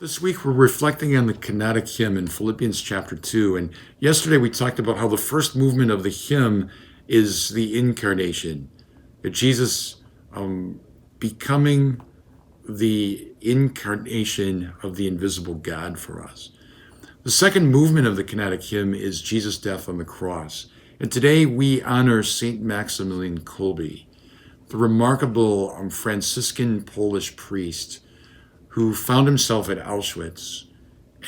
This week we're reflecting on the Canonic hymn in Philippians chapter 2. And yesterday we talked about how the first movement of the hymn is the incarnation. That Jesus becoming the incarnation of the invisible God for us. The second movement of the Canonic hymn is Jesus' death on the cross. And today we honor Saint Maximilian Kolbe, the remarkable Franciscan Polish priest who found himself at Auschwitz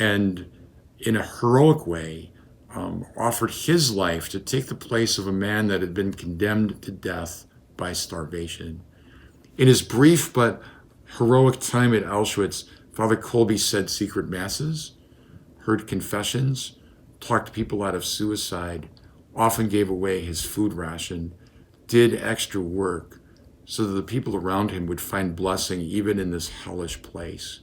and in a heroic way offered his life to take the place of a man that had been condemned to death by starvation. In his brief but heroic time at Auschwitz, Father Kolbe said secret masses, heard confessions, talked people out of suicide, often gave away his food ration, did extra work so that the people around him would find blessing even in this hellish place.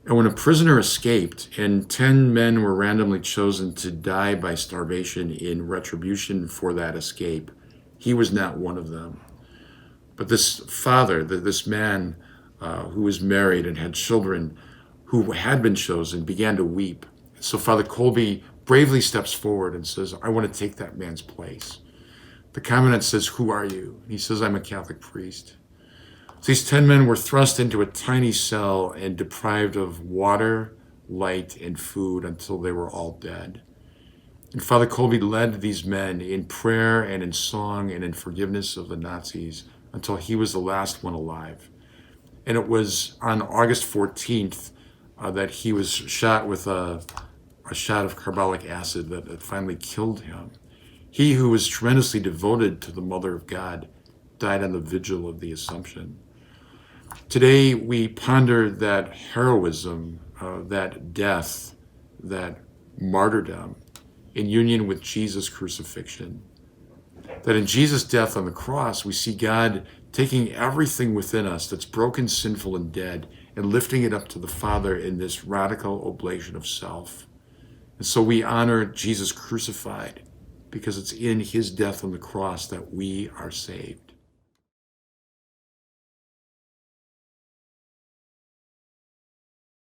And when a prisoner escaped and 10 men were randomly chosen to die by starvation in retribution for that escape, he was not one of them. But this father, this man who was married and had children who had been chosen, began to weep. So Father Kolbe bravely steps forward and says, "I want to take that man's place." The commandant says, "Who are you?" And he says, "I'm a Catholic priest." So these 10 men were thrust into a tiny cell and deprived of water, light, and food until they were all dead. And Father Kolbe led these men in prayer and in song and in forgiveness of the Nazis until he was the last one alive. And it was on August 14th that he was shot with a shot of carbolic acid that finally killed him. He who was tremendously devoted to the Mother of God died on the vigil of the Assumption. Today we ponder that heroism, that death, that martyrdom in union with Jesus' crucifixion. That in Jesus' death on the cross, we see God taking everything within us that's broken, sinful, and dead, and lifting it up to the Father in this radical oblation of self. And so we honor Jesus crucified, because it's in his death on the cross that we are saved.